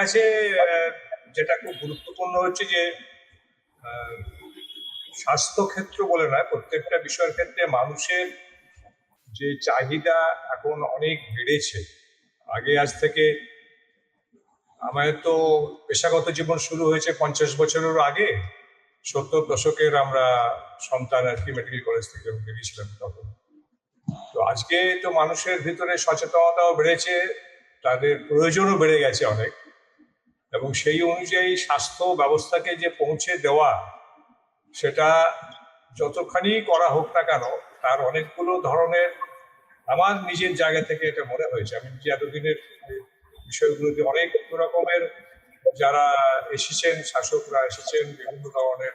কাছে যেটা খুব গুরুত্বপূর্ণ হচ্ছে যে আহ, স্বাস্থ্য ক্ষেত্র বলে নয়, প্রত্যেকটা বিষয়ের ক্ষেত্রে মানুষের যে চাহিদা এখন অনেক বেড়েছে। আজ থেকে আমাদের তো পেশাগত জীবন শুরু হয়েছে 50 বছরেরও আগে। 70 দশকের আমরা সন্তান আর কি, মেডিকেল কলেজ থেকে বেরিয়েছিলাম তখন। তো আজকে তো মানুষের ভিতরে সচেতনতাও বেড়েছে, তাদের প্রয়োজনও বেড়ে গেছে অনেক, এবং সেই অনুযায়ী স্বাস্থ্য ব্যবস্থাকে যে পৌঁছে দেওয়া, সেটা যতখানি করা হোক না কেন, তার অনেকগুলো ধরনের আমার নিজের জায়গা থেকে এটা মনে হয়েছে। আমি যে এতদিনের বিষয়গুলোতে অনেক রকমের যারা এসেছেন, শাসকরা এসেছেন, বিভিন্ন ধরনের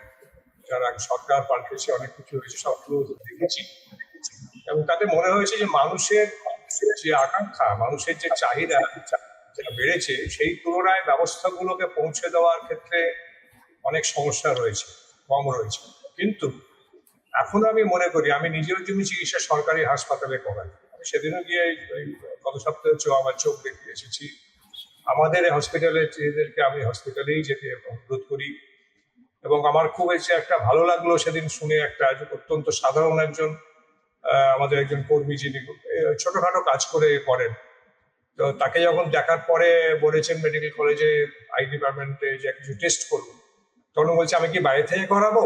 যারা সরকার পাল্টেছে, অনেক কিছু হয়েছে, সবগুলো দেখেছি। এবং তাতে মনে হয়েছে যে মানুষের যে আকাঙ্ক্ষা, মানুষের যে চাহিদা যেটা বেড়েছে, সেই তুলনায় ব্যবস্থাগুলোকে পৌঁছে দেওয়ার ক্ষেত্রে অনেক সমস্যা রয়েছে, কম রয়েছে। কিন্তু এখন আমি মনে করি, আমি নিজেও তুমি চিকিৎসা সরকারি হাসপাতালে করাই। আমি সেদিনও গিয়ে গত সপ্তাহে আমার চোখ দেখে এসেছি। আমাদের হসপিটালে এদেরকে আমি হসপিটালেই যেতে অনুরোধ করি। এবং আমার খুব একটা ভালো লাগলো সেদিন শুনে, একটা অত্যন্ত সাধারণ একজন আমাদের একজন কর্মী, যিনি ছোটখাটো কাজ করেন, তো তাকে যখন দেখার পরে বলেছেন মেডিকেল কলেজে আই ডিপার্টমেন্টে যে কিছু টেস্ট করবো, তখন বলছে আমি কি বাইরে থেকে করাবো?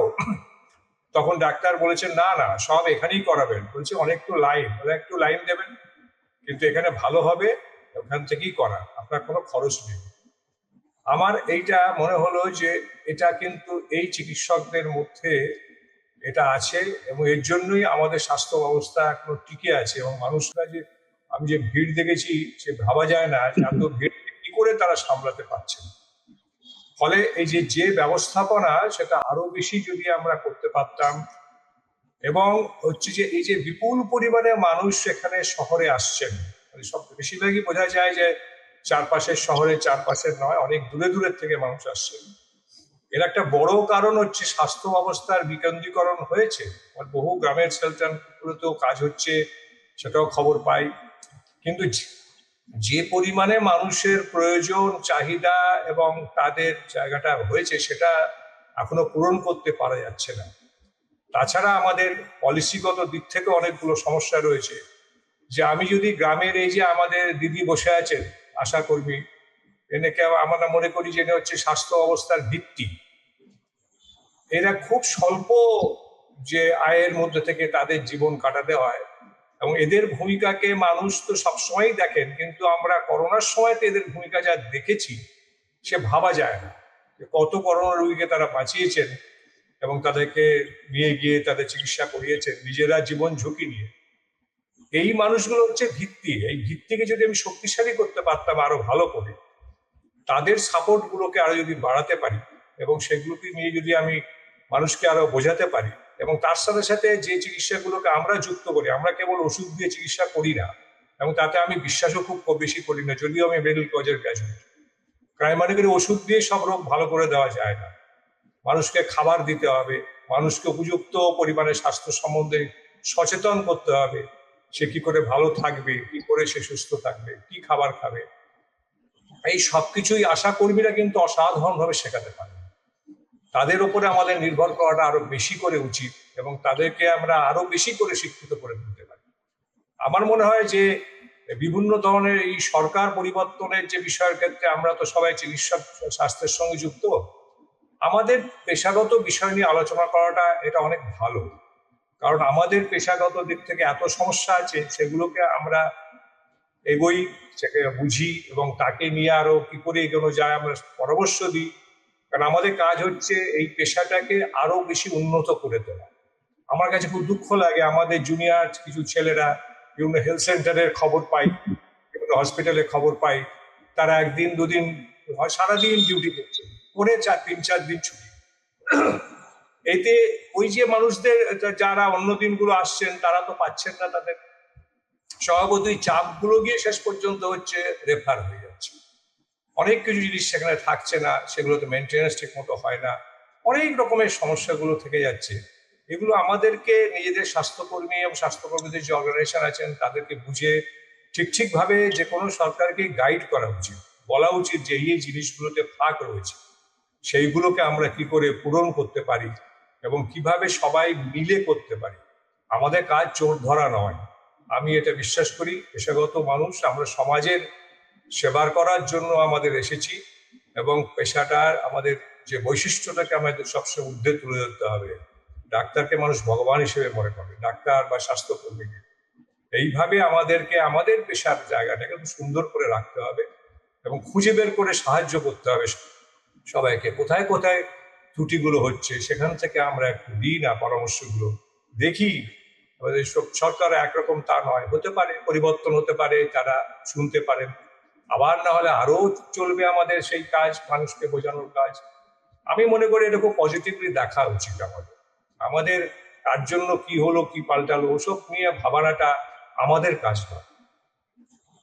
তখন ডাক্তার বলেছেন না না, সব এখানেই করাবেন। বলছে একটু লাইন দেবেন, কিন্তু এখানে ভালো হবে, ওখান থেকেই করা, আপনার কোনো খরচ নেই। আমার এইটা মনে হলো যে এটা কিন্তু এই চিকিৎসকদের মধ্যে এটা আছে, এবং এর জন্যই আমাদের স্বাস্থ্য ব্যবস্থা এখনো টিকে আছে। এবং মানুষরা যে, আমি যে ভিড় দেখেছি, সে ভাবা যায় না যে এত ভিড় কি করে তারা সামলাতে পারছেন। ফলে এই যে ব্যবস্থাপনা, সেটা আরো বেশি যদি আমরা করতে পারতাম। এবং হচ্ছে যে এই যে বিপুল পরিমাণে মানুষ এখানে শহরে আসছেন, মানে সব বেশিরভাগই বোঝা যায় যে চারপাশের শহরে, চারপাশের নয়, অনেক দূরে দূরের থেকে মানুষ আসছেন। এর একটা বড় কারণ হচ্ছে স্বাস্থ্য ব্যবস্থার বিকেন্দ্রীকরণ হয়েছে। বহু গ্রামের সেন্টারগুলোতেও কাজ হচ্ছে, সেটাও খবর পাই। কিন্তু যে পরিমাণে মানুষের প্রয়োজন, চাহিদা এবং তাদের জায়গাটা হয়েছে, সেটা এখনো পূরণ করতে পারা যাচ্ছে না। তাছাড়া আমাদের পলিসিগত দিক থেকে অনেকগুলো সমস্যা রয়েছে। যে আমি যদি গ্রামের এই যে আমাদের দিদি বসে আছেন, আশা কর্মী, এনেকে আমরা মনে করি যে এটা হচ্ছে স্বাস্থ্য অবস্থার ভিত্তি। এরা খুব স্বল্প যে আয়ের মধ্যে থেকে তাদের জীবন কাটাতে হয়, এবং এদের ভূমিকাকে মানুষ তো সবসময় দেখেন, কিন্তু আমরা করোনার সময় তো এদের ভূমিকা যা দেখেছি, সে ভাবা যায় না যে কত করোনা রোগীকে তারা বাঁচিয়েছেন এবং তাদেরকে নিয়ে গিয়ে তাদের চিকিৎসা করিয়েছেন নিজেরা জীবন ঝুঁকি নিয়ে। এই মানুষগুলো হচ্ছে ভিত্তি। এই ভিত্তিকে যদি আমি শক্তিশালী করতে পারতাম আরো ভালো করে, তাদের সাপোর্ট গুলোকে আরো যদি বাড়াতে পারি, এবং সেগুলোকে নিয়ে যদি আমি মানুষকে আরো বোঝাতে পারি, এবং তার সাথে সাথে যে চিকিৎসাগুলোকে আমরা যুক্ত করি, আমরা কেবল ওষুধ দিয়ে চিকিৎসা করি না, এবং তাতে আমি বিশ্বাসও খুব বেশি করি না, যদিও আমি মেডিকেল কলেজের গ্র্যাজুয়েট। কারণ মনে করি ওষুধ দিয়ে সব রোগ ভালো করে দেওয়া যায় না। মানুষকে খাবার দিতে হবে, মানুষকে উপযুক্ত পরিমাণে স্বাস্থ্য সম্বন্ধে সচেতন করতে হবে। সে কি করে ভালো থাকবে, কি করে সে সুস্থ থাকবে, কি খাবার খাবে, এই সবকিছুই আশা কর্মীরা কিন্তু অসাধারণ ভাবে শেখাতে পারে। তাদের উপরে আমাদের নির্ভর করাটা আরো বেশি করে উচিত, এবং তাদেরকে আমরা আরো বেশি করে শিক্ষিত করে তুলতে পারি। আমার মনে হয় যে বিভিন্ন ধরনের এই সরকার পরিবর্তনের যে বিষয়ের ক্ষেত্রে আমরা তো সবাই চিকিৎসা স্বাস্থ্যের সঙ্গে যুক্ত, আমাদের পেশাগত বিষয় নিয়ে আলোচনা করাটা এটা অনেক ভালো। কারণ আমাদের পেশাগত দিক থেকে এত সমস্যা আছে, সেগুলোকে আমরা এগোই, সেকে বুঝি, এবং তাকে নিয়ে আরো কি করে এগোনো যায় আমরা পরামর্শ দিই। কারণ আমাদের কাজ হচ্ছে এই পেশাটাকে আরো বেশি উন্নত করে তোলা। আমার কাছে খুব দুঃখ লাগে, আমাদের জুনিয়র কিছু ছেলেরা বিভিন্ন হেলথ সেন্টারের খবর পাই, বিভিন্ন হসপিটালের খবর পাই, তারা একদিন দুদিন সারাদিন ডিউটি করছে, করে 3-4 দিন ছুটি। এতে ওই যে মানুষদের যারা অন্য দিনগুলো আসছেন, তারা তো পাচ্ছেন না, তাদের স্বভাবতই চাপগুলো গিয়ে শেষ পর্যন্ত হচ্ছে রেফার হয়ে যাচ্ছে। অনেক কিছু জিনিস সেখানে থাকছে না, সেগুলোতে মেনটেন্যান্স ঠিক মতো হয় না, অনেক রকমের সমস্যাগুলো থেকে যাচ্ছে। এগুলো আমাদেরকে নিজেদের স্বাস্থ্যকর্মী এবং স্বাস্থ্যকর্মীদের যে অর্গানাইজেশন আছেন, তাদেরকে বুঝে ঠিকভাবে যে কোনো সরকারকে গাইড করা উচিত। বলা উচিত যে এই জিনিসগুলোতে ফাঁক রয়েছে, সেইগুলোকে আমরা কি করে পূরণ করতে পারি এবং কিভাবে সবাই মিলে করতে পারি। আমাদের কাজ চোর ধরা নয়, আমি এটা বিশ্বাস করি পেশাগত মানুষ, আমরা সমাজের সেবার করার জন্য আমাদের এসেছি এবং পেশাটার আমাদের যে বৈশিষ্ট্যটাকে আমাদের সবসময় ঊর্ধ্বে তুলে ধরতে হবে। ডাক্তারকে মানুষ ভগবান হিসেবে মনে করে, ডাক্তার বা স্বাস্থ্যকর্মীকে। এইভাবে আমাদেরকে আমাদের পেশার জায়গাটাকে খুব সুন্দর করে রাখতে হবে এবং খুঁজে বের করে সাহায্য করতে হবে সবাইকে। কোথায় কোথায় ত্রুটিগুলো হচ্ছে সেখান থেকে আমরা একটু দিই না পরামর্শগুলো, দেখি। আমাদের সরকার একরকম তা নয়, হতে পারে পরিবর্তন হতে পারে, তারা শুনতে পারেন, আবার না হলে আরো চলবে আমাদের সেই কাজ, মানুষকে বোঝানোর কাজ। আমি মনে করি এটা খুব পজিটিভলি দেখা উচিত আমাদের। আমাদের তার জন্য কি হলো কি পাল্টালো ওসব নিয়ে ভাবানাটা আমাদের কাজ নয়।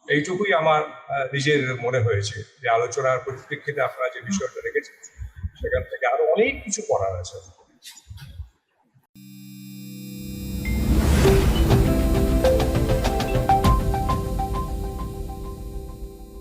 এইটুকুই আমার নিজের মনে হয়েছে যে আলোচনার পরিপ্রেক্ষিতে আপনারা যে বিষয়টা রেখেছেন সেখান থেকে আরো অনেক কিছু করার আছে।